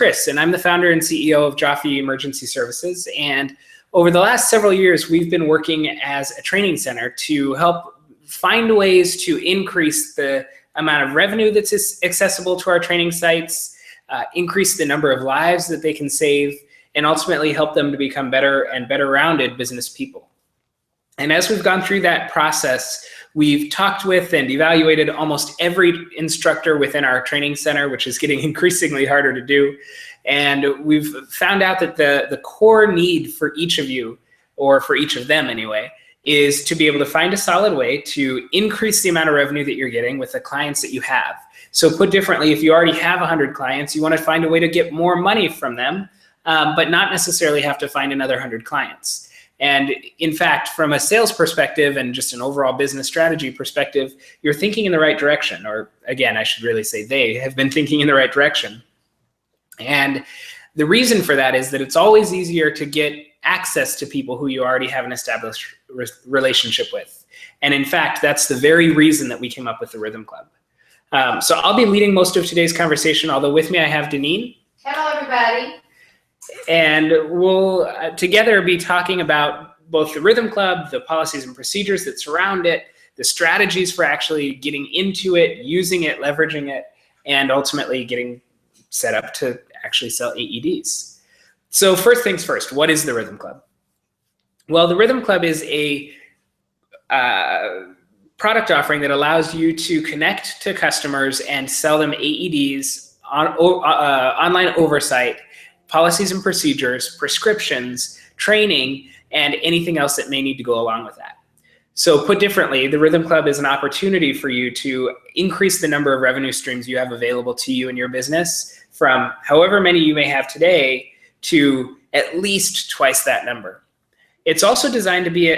Chris, and I'm the founder and CEO of Joffe Emergency Services. And over the last several years, we've been working as a training center to help find ways to increase the amount of revenue that's accessible to our training sites, increase the number of lives that they can save, and ultimately help them to become better and better rounded business people. And as we've gone through that process, we've talked with and evaluated almost every instructor within our training center, which is getting increasingly harder to do. And we've found out that the core need for each of you, or for each of them anyway, is to be able to find a solid way to increase the amount of revenue that you're getting with the clients that you have. So put differently, if you already have 100 clients, you want to find a way to get more money from them, but not necessarily have to find another 100 clients. And in fact, from a sales perspective and just an overall business strategy perspective, you're thinking in the right direction. Or again, I should really say they have been thinking in the right direction. And the reason for that is that it's always easier to get access to people who you already have an established relationship with. And in fact, that's the very reason that we came up with the Rhthym Club. So I'll be leading most of today's conversation, although with me I have Dennene. Hello, everybody. And we'll together be talking about both the Rhthym Club, the policies and procedures that surround it, the strategies for actually getting into it, using it, leveraging it, and ultimately getting set up to actually sell AEDs. So first things first, what is the Rhthym Club? Well, the Rhthym Club is a product offering that allows you to connect to customers and sell them AEDs, online oversight, policies and procedures, prescriptions, training, and anything else that may need to go along with that. So put differently, the Rhthym Club is an opportunity for you to increase the number of revenue streams you have available to you in your business from however many you may have today to at least twice that number. It's also designed to be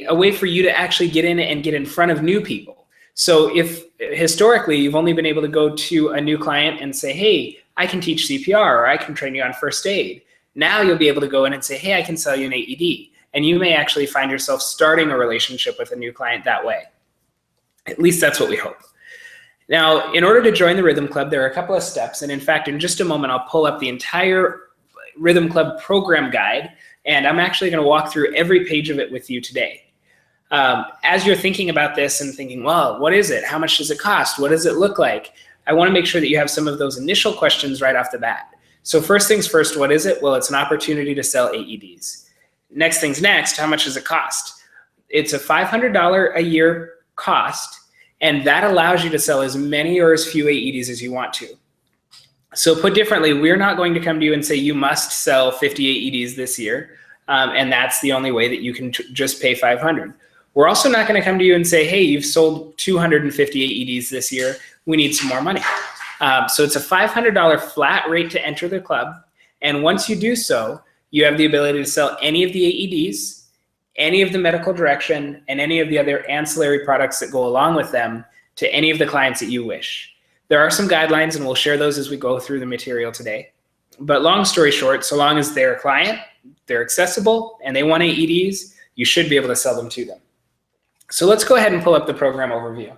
a way for you to actually get in and get in front of new people. So if historically you've only been able to go to a new client and say, hey, I can teach CPR, or I can train you on first aid. Now you'll be able to go in and say, hey, I can sell you an AED. And you may actually find yourself starting a relationship with a new client that way. At least that's what we hope. Now, in order to join the Rhthym Club, there are a couple of steps. And in fact, in just a moment, I'll pull up the entire Rhthym Club program guide. And I'm actually going to walk through every page of it with you today. As you're thinking about this and thinking, well, what is it? How much does it cost? What does it look like? I want to make sure that you have some of those initial questions right off the bat. So first things first, what is it? Well, it's an opportunity to sell AEDs. Next things next, how much does it cost? It's a $500 a year cost, and that allows you to sell as many or as few AEDs as you want to. So put differently, we're not going to come to you and say you must sell 50 AEDs this year, and that's the only way that you can just pay $500. We're also not going to come to you and say, hey, you've sold 250 AEDs this year. We need some more money. So it's a $500 flat rate to enter the club. And once you do so, you have the ability to sell any of the AEDs, any of the medical direction, and any of the other ancillary products that go along with them to any of the clients that you wish. There are some guidelines, and we'll share those as we go through the material today. But long story short, so long as they're a client, they're accessible, and they want AEDs, you should be able to sell them to them. So let's go ahead and pull up the program overview.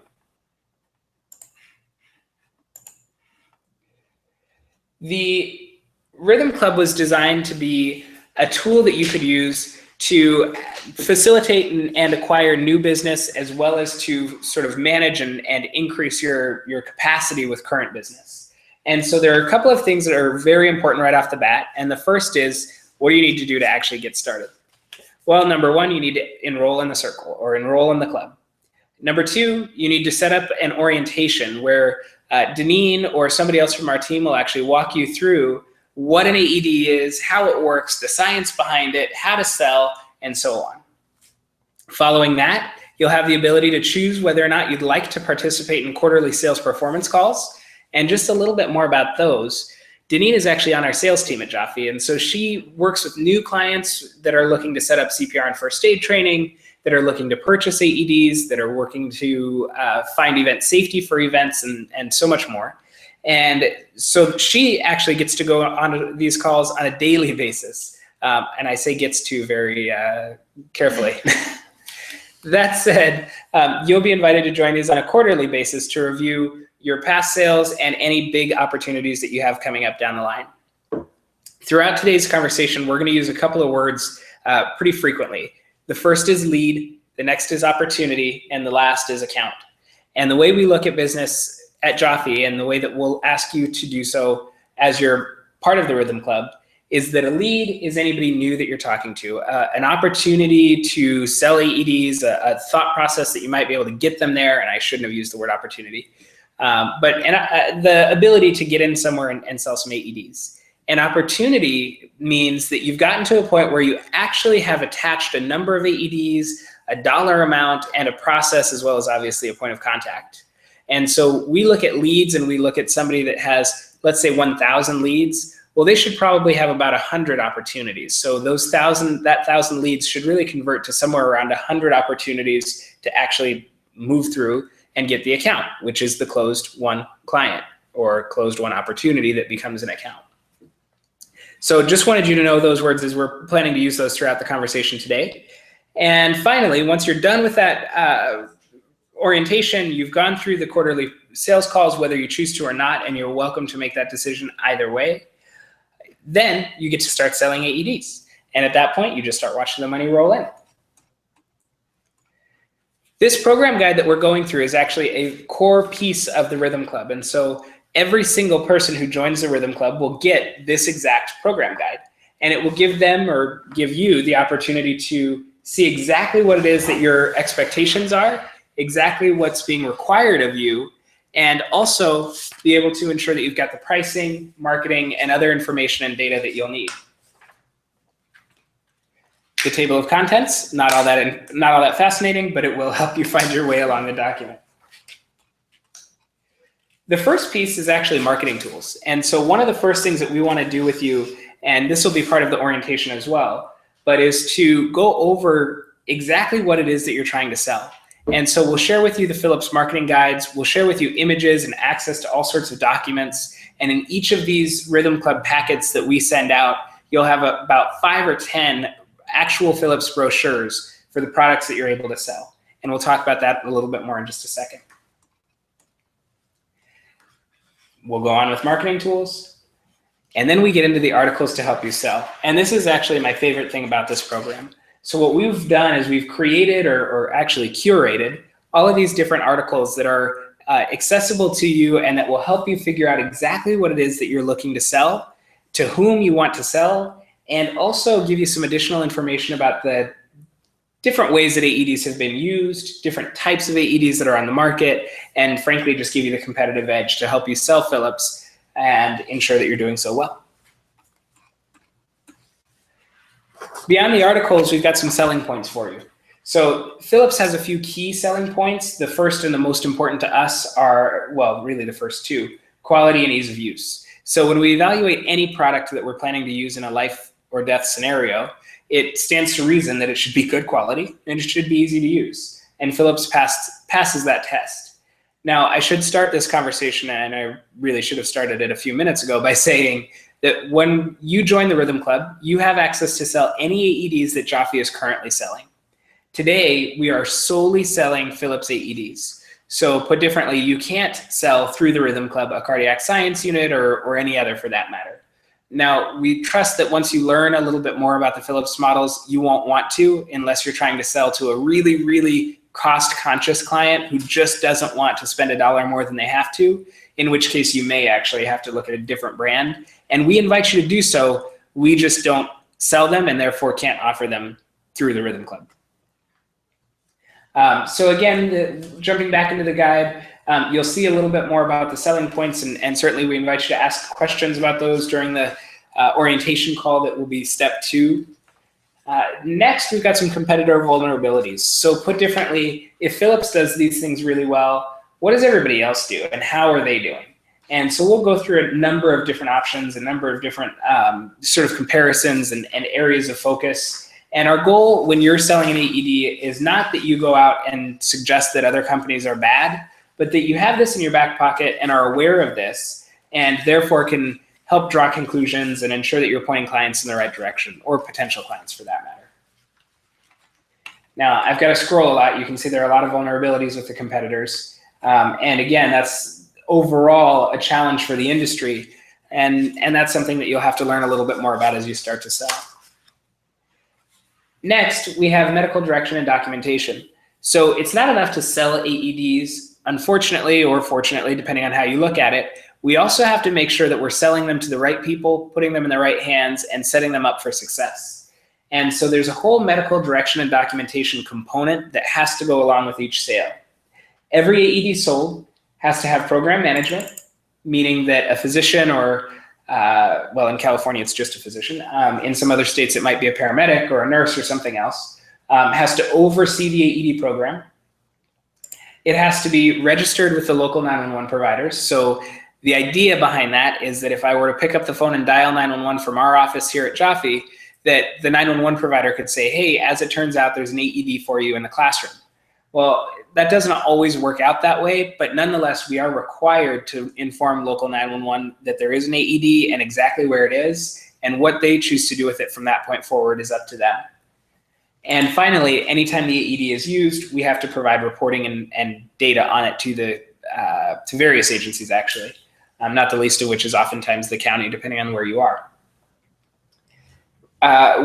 The Rhthym Club was designed to be a tool that you could use to facilitate and acquire new business, as well as to sort of manage and increase your capacity with current business. And so there are a couple of things that are very important right off the bat. And the first is, what do you need to do to actually get started? Well, number one, you need to enroll in the circle or enroll in the club. Number two, you need to set up an orientation where Dennene or somebody else from our team will actually walk you through what an AED is, how it works, the science behind it, how to sell, and so on. Following that, you'll have the ability to choose whether or not you'd like to participate in quarterly sales performance calls. And just a little bit more about those. Dennene is actually on our sales team at Joffe, and so she works with new clients that are looking to set up CPR and first aid training, that are looking to purchase AEDs, that are working to find event safety for events, and so much more. And so she actually gets to go on these calls on a daily basis. And I say gets to very carefully. That said, you'll be invited to join us on a quarterly basis to review your past sales and any big opportunities that you have coming up down the line. Throughout today's conversation, we're going to use a couple of words pretty frequently. The first is lead, the next is opportunity, and the last is account. And the way we look at business at Joffe, and the way that we'll ask you to do so as you're part of the Rhthym Club, is that a lead is anybody new that you're talking to. An opportunity to sell AEDs, a thought process that you might be able to get them there, and I shouldn't have used the word opportunity, but the ability to get in somewhere and sell some AEDs. An opportunity means that you've gotten to a point where you actually have attached a number of AEDs, a dollar amount, and a process, as well as obviously a point of contact. And so we look at leads, and we look at somebody that has, let's say, 1,000 leads. Well, they should probably have about 100 opportunities. So those 1,000 leads should really convert to somewhere around 100 opportunities to actually move through and get the account, which is the closed won client or closed won opportunity that becomes an account. So just wanted you to know those words, as we're planning to use those throughout the conversation today. And finally, once you're done with that orientation, you've gone through the quarterly sales calls, whether you choose to or not, and you're welcome to make that decision either way. Then you get to start selling AEDs. And at that point, you just start watching the money roll in. This program guide that we're going through is actually a core piece of the Rhthym Club. And so every single person who joins the Rhthym Club will get this exact program guide. And it will give them, or give you, the opportunity to see exactly what it is that your expectations are, exactly what's being required of you, and also be able to ensure that you've got the pricing, marketing, and other information and data that you'll need. The table of contents, not all that fascinating, but it will help you find your way along the document. The first piece is actually marketing tools. And so one of the first things that we want to do with you, and this will be part of the orientation as well, but is to go over exactly what it is that you're trying to sell. And so we'll share with you the Philips marketing guides. We'll share with you images and access to all sorts of documents. And in each of these Rhthym Club packets that we send out, you'll have about 5 or 10 actual Philips brochures for the products that you're able to sell. And we'll talk about that a little bit more in just a second. We'll go on with marketing tools. And then we get into the articles to help you sell. And this is actually my favorite thing about this program. So what we've done is we've created, or actually curated, all of these different articles that are accessible to you and that will help you figure out exactly what it is that you're looking to sell, to whom you want to sell, and also give you some additional information about the different ways that AEDs have been used, different types of AEDs that are on the market, and frankly, just give you the competitive edge to help you sell Philips and ensure that you're doing so well. Beyond the articles, we've got some selling points for you. So Philips has a few key selling points. The first and the most important to us are, well, really the first two: quality and ease of use. So when we evaluate any product that we're planning to use in a life or death scenario, it stands to reason that it should be good quality and it should be easy to use. And Philips passes that test. Now, I should start this conversation, and I really should have started it a few minutes ago, by saying that when you join the Rhthym Club, you have access to sell any AEDs that Joffe is currently selling. Today, we are solely selling Philips AEDs. So put differently, you can't sell through the Rhthym Club a cardiac science unit or any other for that matter. Now, we trust that once you learn a little bit more about the Philips models, you won't want to, unless you're trying to sell to a really, really cost-conscious client who just doesn't want to spend $1 more than they have to, in which case you may actually have to look at a different brand. And we invite you to do so. We just don't sell them, and therefore can't offer them through the Rhthym Club. So again, jumping back into the guide, you'll see a little bit more about the selling points, and certainly we invite you to ask questions about those during the orientation call that will be step 2. Next, we've got some competitor vulnerabilities. So put differently, if Philips does these things really well, what does everybody else do, and how are they doing? And so we'll go through a number of different options, a number of different sort of comparisons and areas of focus. And our goal when you're selling an AED is not that you go out and suggest that other companies are bad, but that you have this in your back pocket and are aware of this, and therefore can help draw conclusions and ensure that you're pointing clients in the right direction, or potential clients for that matter. Now, I've got to scroll a lot. You can see there are a lot of vulnerabilities with the competitors. And again, that's overall a challenge for the industry. And that's something that you'll have to learn a little bit more about as you start to sell. Next, we have medical direction and documentation. So it's not enough to sell AEDs, unfortunately or fortunately, depending on how you look at it. We also have to make sure that we're selling them to the right people, putting them in the right hands, and setting them up for success. And so there's a whole medical direction and documentation component that has to go along with each sale. Every AED sold has to have program management, meaning that a physician or, well, in California, it's just a physician. In some other states, it might be a paramedic or a nurse or something else, has to oversee the AED program. It has to be registered with the local 911 providers. So the idea behind that is that if I were to pick up the phone and dial 911 from our office here at Joffe, that the 911 provider could say, hey, as it turns out, there's an AED for you in the classroom. Well, that doesn't always work out that way, but nonetheless, we are required to inform local 911 that there is an AED and exactly where it is, and what they choose to do with it from that point forward is up to them. And finally, anytime the AED is used, we have to provide reporting and data on it to various agencies, actually, not the least of which is oftentimes the county, depending on where you are.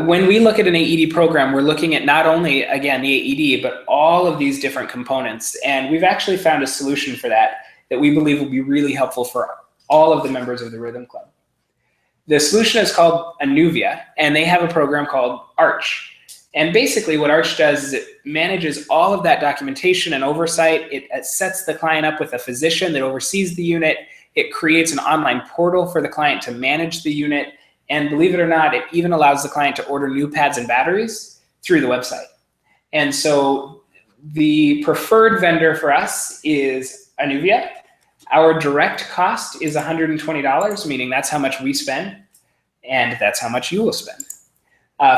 When we look at an AED program, we're looking at not only, again, the AED, but all of these different components. And we've actually found a solution for that we believe will be really helpful for all of the members of the Rhthym Club. The solution is called Anuvia, and they have a program called Arch. And basically what Arch does is it manages all of that documentation and oversight. It sets the client up with a physician that oversees the unit. It creates an online portal for the client to manage the unit. And believe it or not, it even allows the client to order new pads and batteries through the website. And so the preferred vendor for us is Anuvia. Our direct cost is $120, meaning that's how much we spend, and that's how much you will spend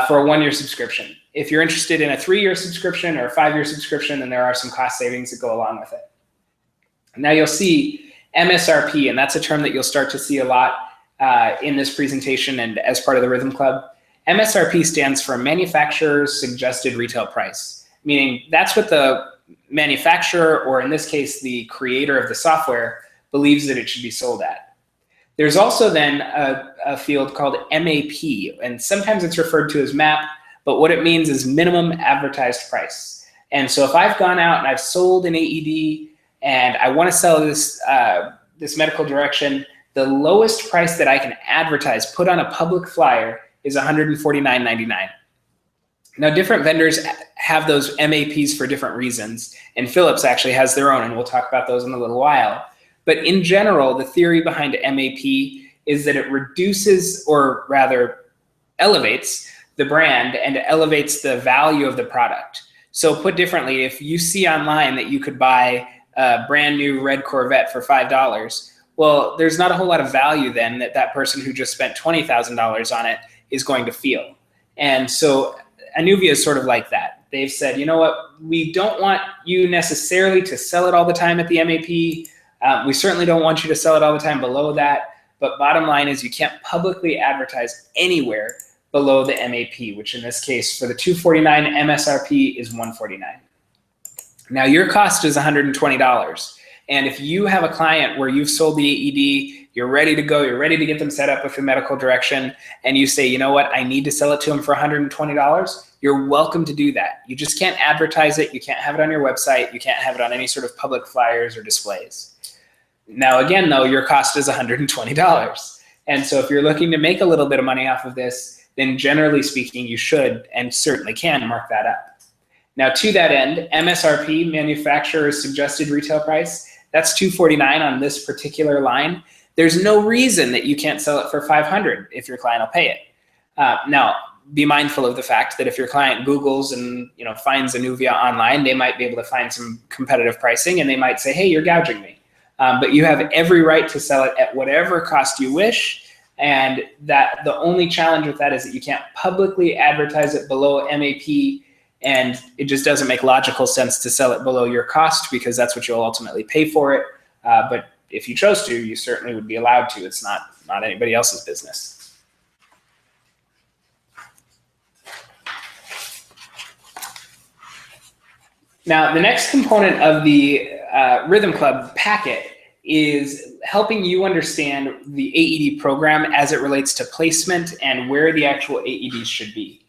for a 1-year subscription. If you're interested in a 3-year subscription or a 5-year subscription, then there are some cost savings that go along with it. Now you'll see MSRP, and that's a term that you'll start to see a lot in this presentation and as part of the Rhthym Club. MSRP stands for Manufacturer's Suggested Retail Price, meaning that's what the manufacturer, or in this case, the creator of the software, believes that it should be sold at. There's also then a field called MAP, and sometimes it's referred to as MAP, but what it means is minimum advertised price. And so if I've gone out and I've sold an AED and I want to sell this, this medical direction, the lowest price that I can advertise, put on a public flyer, is $149.99. Now, different vendors have those MAPs for different reasons, and Philips actually has their own, and we'll talk about those in a little while. But in general, the theory behind MAP is that it reduces, or rather elevates, the brand and elevates the value of the product. So put differently, if you see online that you could buy a brand new red Corvette for $5, well, there's not a whole lot of value then that person who just spent $20,000 on it is going to feel. And so Anuvia is sort of like that. They've said, you know what, we don't want you necessarily to sell it all the time at the MAP. We certainly don't want you to sell it all the time below that. But bottom line is you can't publicly advertise anywhere below the MAP, which in this case for the $249 MSRP is $149. Now your cost is $120. And if you have a client where you've sold the AED, you're ready to go, you're ready to get them set up with the medical direction, and you say, you know what, I need to sell it to them for $120, you're welcome to do that. You just can't advertise it, you can't have it on your website, you can't have it on any sort of public flyers or displays. Now again though, your cost is $120. And so if you're looking to make a little bit of money off of this, then generally speaking, you should and certainly can mark that up. Now to that end, MSRP, Manufacturer's Suggested Retail Price, that's $249 on this particular line. There's no reason that you can't sell it for $500 if your client will pay it. Now, be mindful of the fact that if your client Googles and finds Anuvia online, they might be able to find some competitive pricing and they might say, hey, you're gouging me. But you have every right to sell it at whatever cost you wish. And that the only challenge with that is that you can't publicly advertise it below MAP, and it just doesn't make logical sense to sell it below your cost because that's what you'll ultimately pay for it. But if you chose to, you certainly would be allowed to. It's not anybody else's business. Now, the next component of the Rhthym Club packet is helping you understand the AED program as it relates to placement and where the actual AEDs should be.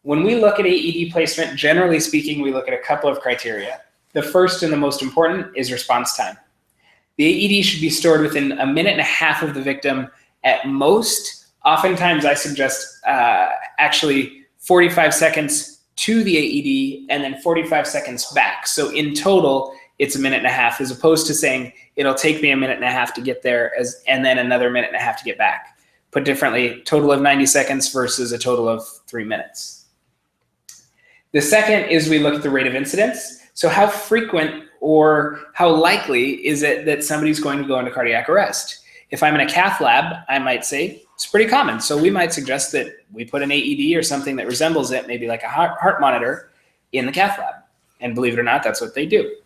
When we look at AED placement, generally speaking, we look at a couple of criteria. The first and the most important is response time. The AED should be stored within a minute and a half of the victim at most. Oftentimes I suggest actually 45 seconds to the AED and then 45 seconds back. So in total, it's a minute and a half, as opposed to saying it'll take me a minute and a half to get there and then another minute and a half to get back. Put differently, total of 90 seconds versus a total of 3 minutes. The second is we look at the rate of incidence. So how frequent or how likely is it that somebody's going to go into cardiac arrest? If I'm in a cath lab, I might say it's pretty common. So we might suggest that we put an AED or something that resembles it, maybe like a heart monitor, in the cath lab. And believe it or not, that's what they do.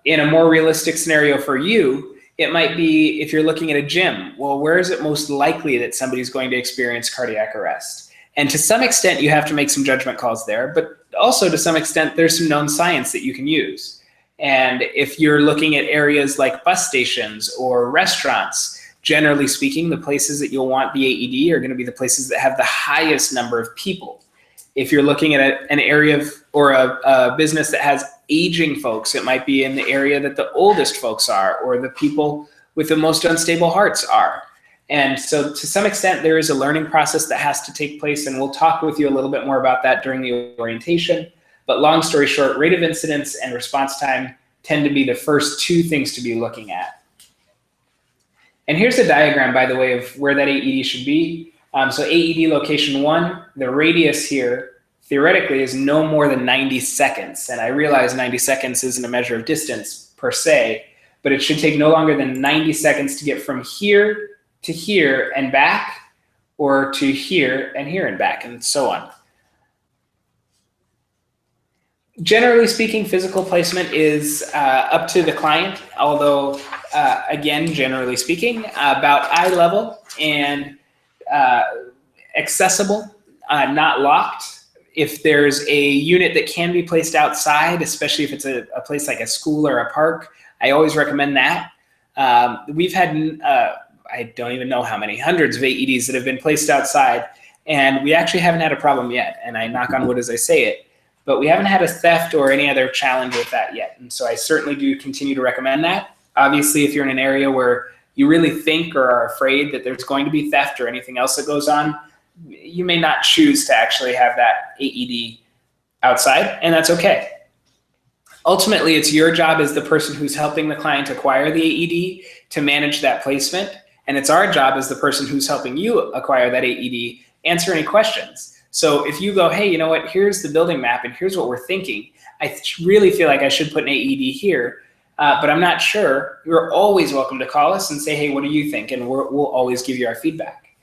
In a more realistic scenario for you, it might be if you're looking at a gym, well, where is it most likely that somebody's going to experience cardiac arrest? And to some extent, you have to make some judgment calls there, but also to some extent, there's some known science that you can use. And if you're looking at areas like bus stations or restaurants, generally speaking, the places that you'll want the AED are going to be the places that have the highest number of people. If you're looking at an area or a business that has aging folks, it might be in the area that the oldest folks are, or the people with the most unstable hearts are. And so to some extent, there is a learning process that has to take place, and we'll talk with you a little bit more about that during the orientation. But long story short, rate of incidence and response time tend to be the first two things to be looking at. And here's a diagram, by the way, of where that AED should be. So AED location 1, the radius here theoretically is no more than 90 seconds. And I realize 90 seconds isn't a measure of distance per se, but it should take no longer than 90 seconds to get from here to here and back, or to here and back, and so on. Generally speaking, physical placement is up to the client, although again, generally speaking, about eye level and accessible, not locked. If there's a unit that can be placed outside, especially if it's a place like a school or a park, I always recommend that. We've had, I don't even know how many, hundreds of AEDs that have been placed outside, and we actually haven't had a problem yet, and I knock on wood as I say it, but we haven't had a theft or any other challenge with that yet, and so I certainly do continue to recommend that. Obviously, if you're in an area where you really think or are afraid that there's going to be theft or anything else that goes on, you may not choose to actually have that AED outside, and that's okay. Ultimately, it's your job as the person who's helping the client acquire the AED to manage that placement, and it's our job as the person who's helping you acquire that AED, answer any questions. So if you go, hey, you know what, here's the building map and here's what we're thinking, I really feel like I should put an AED here, but I'm not sure, you're always welcome to call us and say, hey, what do you think? And we'll always give you our feedback.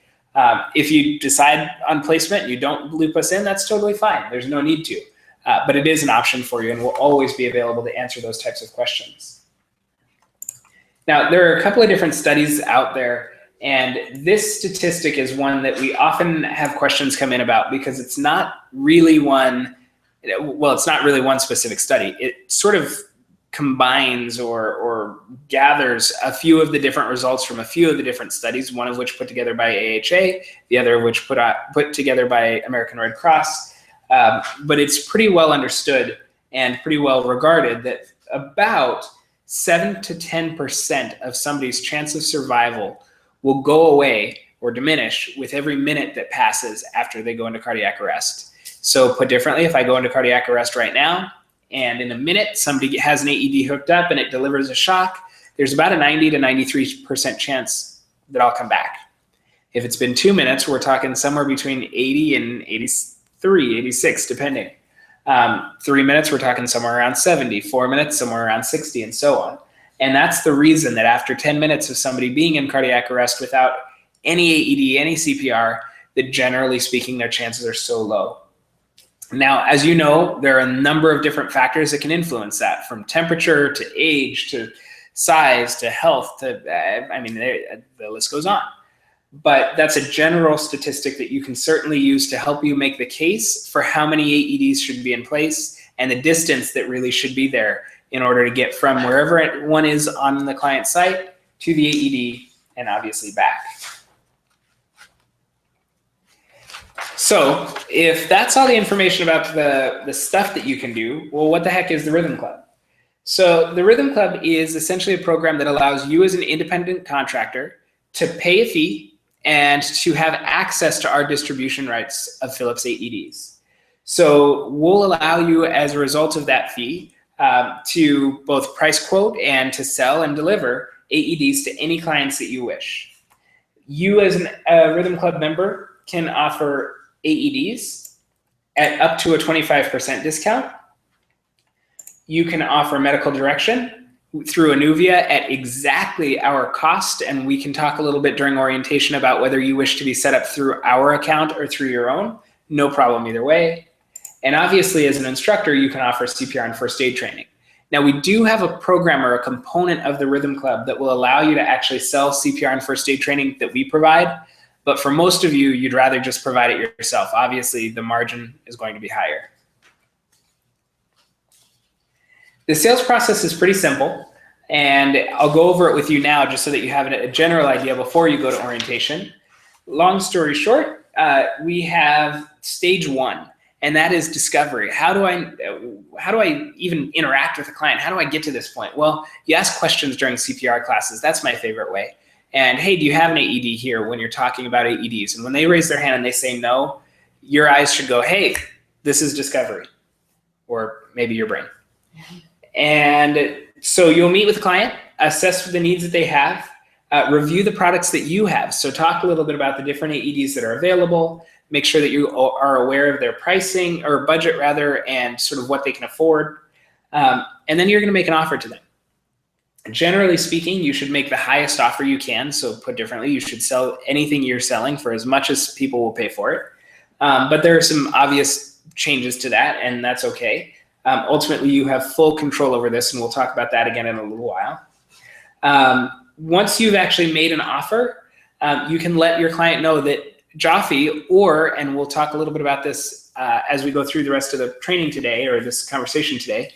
If you decide on placement and you don't loop us in, that's totally fine. There's no need to. But it is an option for you, and we'll always be available to answer those types of questions. Now, there are a couple of different studies out there, and this statistic is one that we often have questions come in about because it's not really one, well, it's not really one specific study. It sort of combines or gathers a few of the different results from a few of the different studies, one of which put together by AHA, the other of which put together by American Red Cross. But it's pretty well understood and pretty well regarded that about 7 to 10% of somebody's chance of survival will go away or diminish with every minute that passes after they go into cardiac arrest. So put differently, if I go into cardiac arrest right now, and in a minute somebody has an AED hooked up and it delivers a shock, there's about a 90 to 93% chance that I'll come back. If it's been 2 minutes, we're talking somewhere between 80 and 83, 86, depending. 3 minutes, we're talking somewhere around 70, 4 minutes, somewhere around 60, and so on. And that's the reason that after 10 minutes of somebody being in cardiac arrest without any AED, any CPR, that generally speaking, their chances are so low. Now, as you know, there are a number of different factors that can influence that, from temperature to age to size to health to, I mean, the list goes on. But that's a general statistic that you can certainly use to help you make the case for how many AEDs should be in place and the distance that really should be there in order to get from wherever one is on the client site to the AED and obviously back. So if that's all the information about the stuff that you can do, well, what the heck is the Rhthym Club? So the Rhthym Club is essentially a program that allows you as an independent contractor to pay a fee and to have access to our distribution rights of Philips AEDs. So we'll allow you, as a result of that fee, to both price quote and to sell and deliver AEDs to any clients that you wish. You as a Rhthym Club member can offer AEDs at up to a 25% discount. You can offer medical direction through Anuvia at exactly our cost, and we can talk a little bit during orientation about whether you wish to be set up through our account or through your own. No problem either way. And obviously, as an instructor, you can offer CPR and first aid training. Now, we do have a program or a component of the Rhthym Club that will allow you to actually sell CPR and first aid training that we provide. But for most of you, you'd rather just provide it yourself. Obviously, the margin is going to be higher. The sales process is pretty simple, and I'll go over it with you now just so that you have a general idea before you go to orientation. Long story short, we have stage one, and that is discovery. How do I even interact with a client? How do I get to this point? Well, you ask questions during CPR classes. That's my favorite way. And hey, do you have an AED here when you're talking about AEDs? And when they raise their hand and they say no, your eyes should go, hey, this is discovery, or maybe your brain. And so you'll meet with the client, assess the needs that they have, review the products that you have. So talk a little bit about the different AEDs that are available, make sure that you are aware of their pricing, or budget rather, and sort of what they can afford. And then you're gonna make an offer to them. Generally speaking, you should make the highest offer you can. So put differently, you should sell anything you're selling for as much as people will pay for it. But there are some obvious changes to that, and that's okay. Ultimately, you have full control over this, and we'll talk about that again in a little while. Once you've actually made an offer, you can let your client know that Joffe, and we'll talk a little bit about this as we go through the rest of the training today, or this conversation today,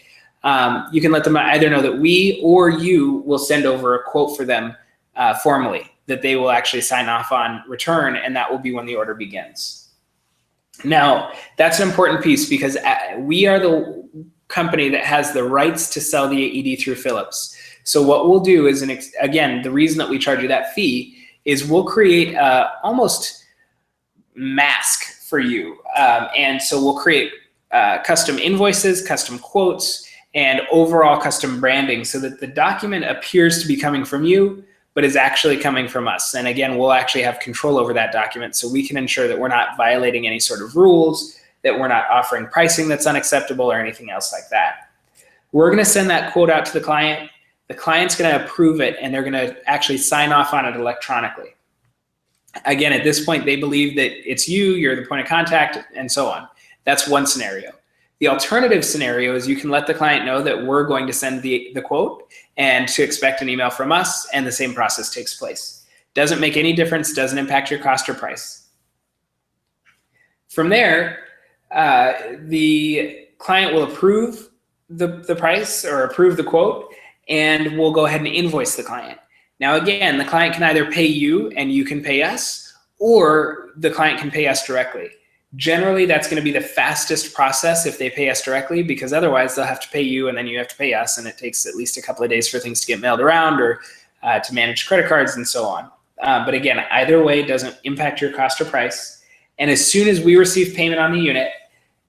you can let them either know that we or you will send over a quote for them formally that they will actually sign off on return, and that will be when the order begins. Now, that's an important piece because we are the company that has the rights to sell the AED through Philips. So what we'll do is, again, the reason that we charge you that fee is we'll create almost mask for you. And so we'll create custom invoices, custom quotes, and overall custom branding so that the document appears to be coming from you, but is actually coming from us. And again, we'll actually have control over that document so we can ensure that we're not violating any sort of rules, that we're not offering pricing that's unacceptable or anything else like that. We're gonna send that quote out to the client. The client's gonna approve it, and they're gonna actually sign off on it electronically. Again, at this point, they believe that it's you, you're the point of contact, and so on. That's one scenario. The alternative scenario is you can let the client know that we're going to send the quote and to expect an email from us, and the same process takes place. Doesn't make any difference, doesn't impact your cost or price. From there, the client will approve the price or approve the quote, and we'll go ahead and invoice the client. Now again, the client can either pay you and you can pay us, or the client can pay us directly. Generally, that's going to be the fastest process if they pay us directly, because otherwise they'll have to pay you and then you have to pay us, and it takes at least a couple of days for things to get mailed around or to manage credit cards and so on. But again, either way doesn't impact your cost or price. And as soon as we receive payment on the unit,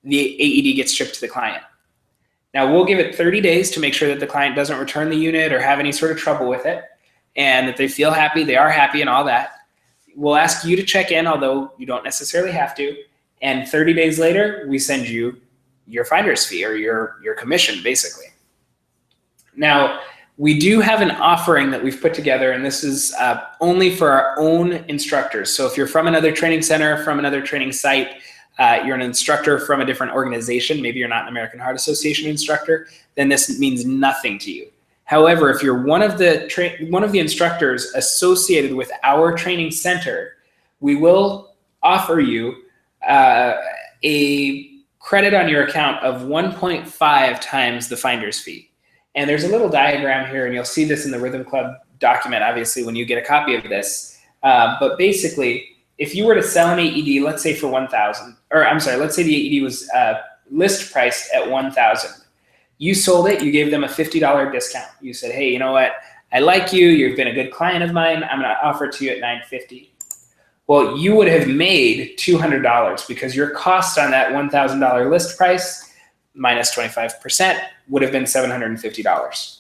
the AED gets shipped to the client. Now we'll give it 30 days to make sure that the client doesn't return the unit or have any sort of trouble with it, and that they feel happy, they are happy, and all that. We'll ask you to check in, although you don't necessarily have to. And 30 days later, we send you your finder's fee, or your commission, basically. Now, we do have an offering that we've put together, and this is only for our own instructors. So if you're from another training center, from another training site, you're an instructor from a different organization, maybe you're not an American Heart Association instructor, then this means nothing to you. However, if you're one of the instructors associated with our training center, we will offer you a credit on your account of 1.5 times the finder's fee. And there's a little diagram here, and you'll see this in the Rhthym Club document, obviously, when you get a copy of this. But basically, if you were to sell an AED, let's say for 1,000, or I'm sorry, let's say the AED was list priced at 1,000. You sold it, you gave them a $50 discount. You said, hey, you know what? I like you, you've been a good client of mine, I'm gonna offer it to you at $950. Well, you would have made $200 because your cost on that $1,000 list price minus 25% would have been $750.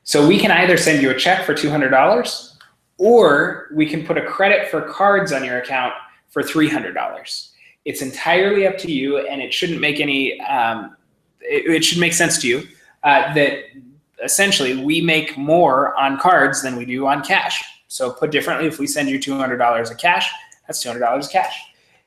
So we can either send you a check for $200, or we can put a credit for cards on your account for $300. It's entirely up to you, and it shouldn't make any, it should make sense to you that essentially we make more on cards than we do on cash. So put differently, if we send you $200 of cash, that's $200 of cash.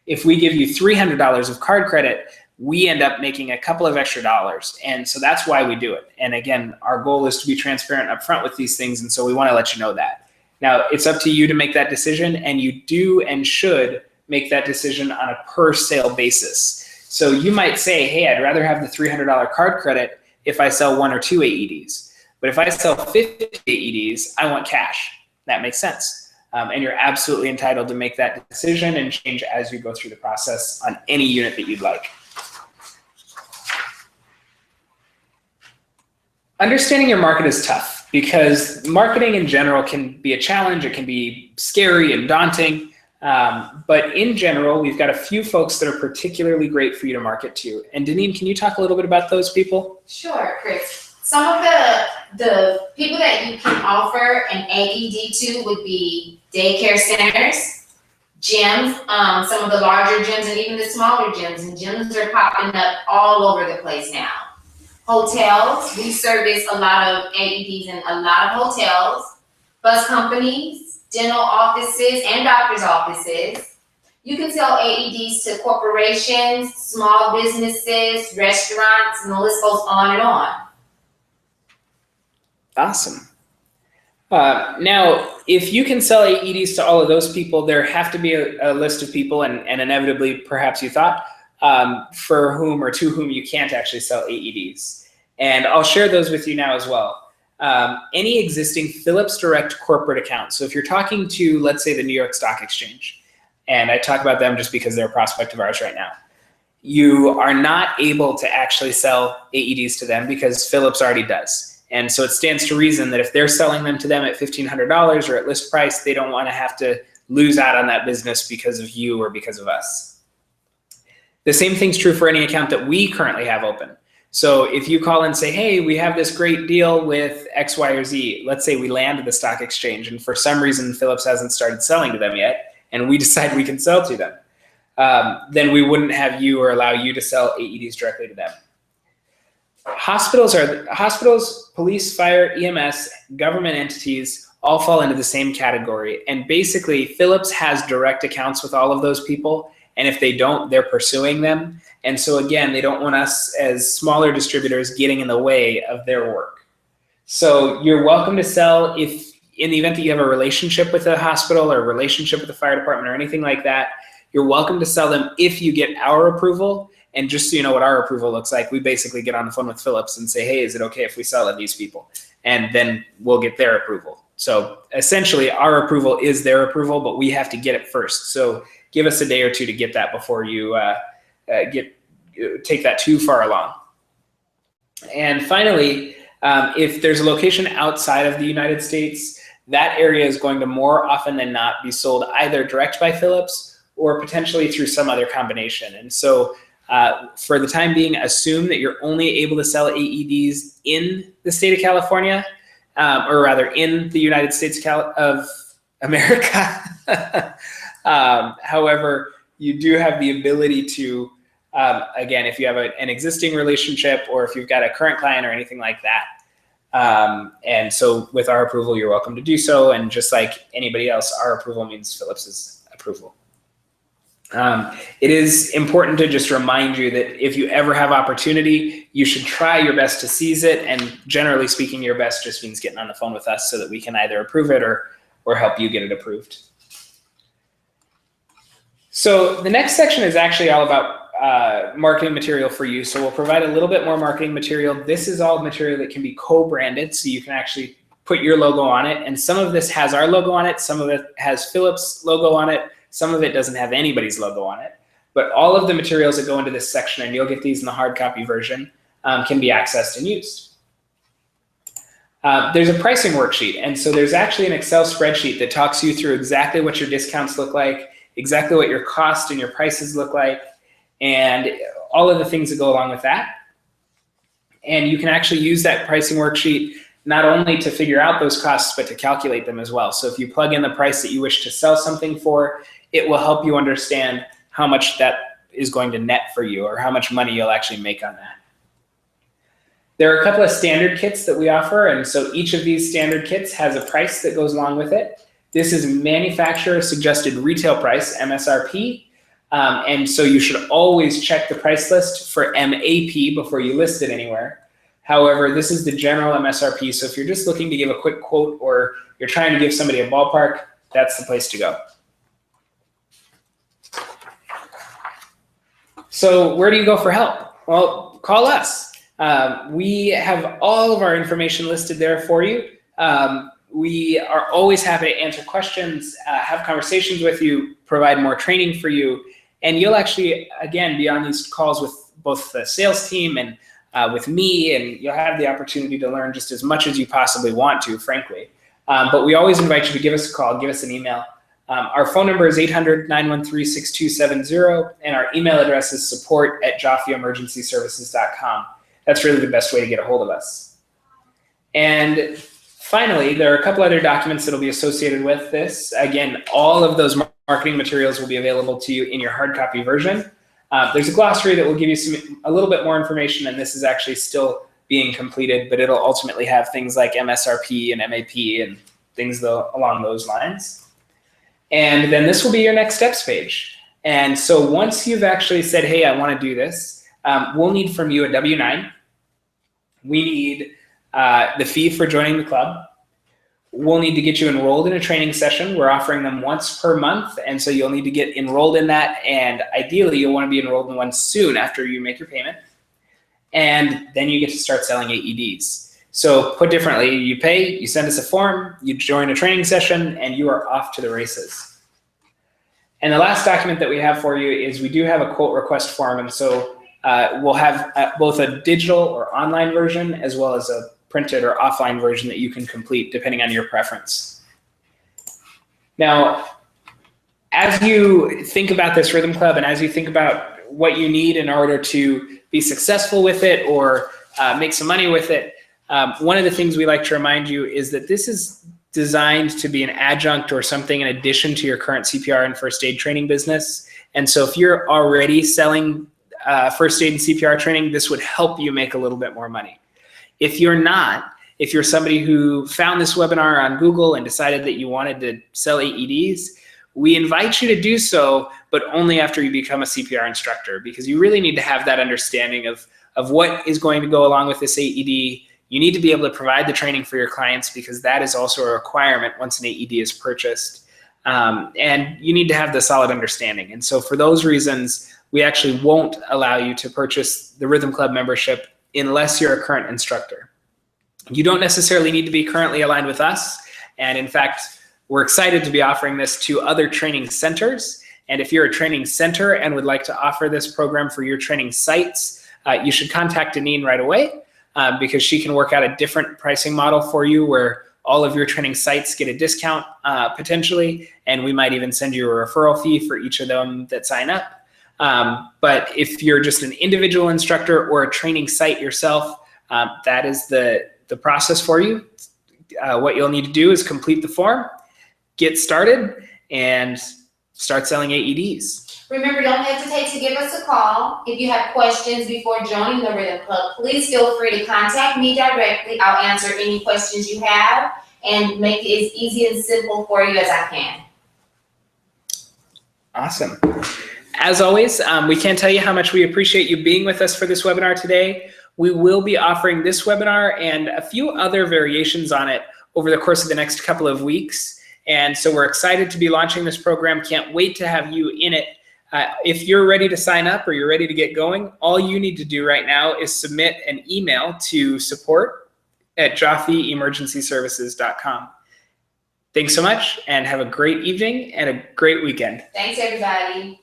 If we give you $300 of card credit, we end up making a couple of extra dollars. And so that's why we do it. And again, our goal is to be transparent up front with these things, and so we want to let you know that. Now, it's up to you to make that decision, and you do and should make that decision on a per sale basis. So you might say, hey, I'd rather have the $300 card credit if I sell 1 or 2 AEDs. But if I sell 50 AEDs, I want cash. That makes sense. And you're absolutely entitled to make that decision and change as you go through the process on any unit that you'd like. Understanding your market is tough because marketing in general can be a challenge. It can be scary and daunting. But in general, we've got a few folks that are particularly great for you to market to. And Dennene, can you talk a little bit about those people? Sure, Chris. Some of the people that you can offer an AED to would be daycare centers, gyms, some of the larger gyms and even the smaller gyms. And gyms are popping up all over the place now. Hotels, we service a lot of AEDs in a lot of hotels, bus companies, dental offices, and doctor's offices. You can sell AEDs to corporations, small businesses, restaurants, and the list goes on and on. Awesome. Now, if you can sell AEDs to all of those people, there have to be a list of people, and inevitably, perhaps you thought, for whom or to whom you can't actually sell AEDs. And I'll share those with you now as well. Any existing Philips Direct corporate account. So if you're talking to, let's say, the New York Stock Exchange, and I talk about them just because they're a prospect of ours right now, you are not able to actually sell AEDs to them because Philips already does. And so it stands to reason that if they're selling them to them at $1,500 or at list price, they don't want to have to lose out on that business because of you or because of us. The same thing's true for any account that we currently have open. So if you call and say, hey, we have this great deal with X, Y, or Z, let's say we land at the stock exchange and for some reason Philips hasn't started selling to them yet, and we decide we can sell to them, then we wouldn't have you or allow you to sell AEDs directly to them. Hospitals, police, fire, EMS, government entities all fall into the same category. And basically, Philips has direct accounts with all of those people. And if they don't, they're pursuing them. And so again, they don't want us as smaller distributors getting in the way of their work. So you're welcome to sell if, in the event that you have a relationship with a hospital or a relationship with the fire department or anything like that, you're welcome to sell them if you get our approval. And just so you know what our approval looks like, we basically get on the phone with Philips and say, hey, is it okay if we sell to these people? And then we'll get their approval. So essentially our approval is their approval, but we have to get it first. So give us a day or two to get that before you take that too far along. And finally, if there's a location outside of the United States, that area is going to more often than not be sold either direct by Philips or potentially through some other combination. And so for the time being, assume that you're only able to sell AEDs in the state of California, or rather in the United States of America. However, you do have the ability to, again, if you have an existing relationship or if you've got a current client or anything like that. And so with our approval, you're welcome to do so. And just like anybody else, our approval means Philips's approval. It is important to just remind you that if you ever have opportunity, you should try your best to seize it. And generally speaking, your best just means getting on the phone with us so that we can either approve it or help you get it approved. So the next section is actually all about marketing material for you. So we'll provide a little bit more marketing material. This is all material that can be co-branded, so you can actually put your logo on it. And some of this has our logo on it. Some of it has Philip's logo on it. Some of it doesn't have anybody's logo on it. But all of the materials that go into this section, and you'll get these in the hard copy version, can be accessed and used. There's a pricing worksheet. And so there's actually an Excel spreadsheet that talks you through exactly what your discounts look like, exactly what your cost and your prices look like, and all of the things that go along with that. And you can actually use that pricing worksheet not only to figure out those costs, but to calculate them as well. So if you plug in the price that you wish to sell something for, it will help you understand how much that is going to net for you, or how much money you'll actually make on that. There are a couple of standard kits that we offer, and so each of these standard kits has a price that goes along with it. This is manufacturer suggested retail price, MSRP, and so you should always check the price list for MAP before you list it anywhere. However, this is the general MSRP, so if you're just looking to give a quick quote, or you're trying to give somebody a ballpark, that's the place to go. So where do you go for help? Well, call us. We have all of our information listed there for you. We are always happy to answer questions, have conversations with you, provide more training for you, and you'll actually, again, be on these calls with both the sales team and with me, and you'll have the opportunity to learn just as much as you possibly want to, frankly. But we always invite you to give us a call, give us an email. Our phone number is 800-913-6270, and our email address is support@JoffeEmergencyServices.com. That's really the best way to get a hold of us. And finally, there are a couple other documents that will be associated with this. Again, all of those marketing materials will be available to you in your hard copy version. There's a glossary that will give you a little bit more information, and this is actually still being completed, but it'll ultimately have things like MSRP and MAP and things along those lines. And then this will be your next steps page. And so once you've actually said, hey, I want to do this, we'll need from you a W-9. We need the fee for joining the club. We'll need to get you enrolled in a training session. We're offering them once per month, and so you'll need to get enrolled in that, and ideally you'll want to be enrolled in one soon after you make your payment. And then you get to start selling AEDs. So put differently, you pay, you send us a form, you join a training session, and you are off to the races. And the last document that we have for you is we do have a quote request form, and so we'll have both a digital or online version as well as a printed or offline version that you can complete depending on your preference. Now, as you think about this Rhythm Club, and as you think about what you need in order to be successful with it or make some money with it, one of the things we like to remind you is that this is designed to be an adjunct or something in addition to your current CPR and first aid training business. And so if you're already selling first aid and CPR training, this would help you make a little bit more money. If you're not, if you're somebody who found this webinar on Google and decided that you wanted to sell AEDs, we invite you to do so, but only after you become a CPR instructor, because you really need to have that understanding of what is going to go along with this AED. You need to be able to provide the training for your clients, because that is also a requirement once an AED is purchased. And you need to have the solid understanding. And so for those reasons, we actually won't allow you to purchase the Rhythm Club membership unless you're a current instructor. You don't necessarily need to be currently aligned with us. And in fact, we're excited to be offering this to other training centers. And if you're a training center and would like to offer this program for your training sites, you should contact Dennene right away, because she can work out a different pricing model for you where all of your training sites get a discount potentially, and we might even send you a referral fee for each of them that sign up. But if you're just an individual instructor or a training site yourself, that is the process for you. What you'll need to do is complete the form, get started, and start selling AEDs. Remember, don't hesitate to give us a call. If you have questions before joining the Rhythm Club, please feel free to contact me directly. I'll answer any questions you have and make it as easy and simple for you as I can. Awesome. As always, we can't tell you how much we appreciate you being with us for this webinar today. We will be offering this webinar and a few other variations on it over the course of the next couple of weeks. And so we're excited to be launching this program. Can't wait to have you in it. If you're ready to sign up or you're ready to get going, all you need to do right now is submit an email to support@JoffeEmergencyServices.com. Thanks so much, and have a great evening and a great weekend. Thanks, everybody.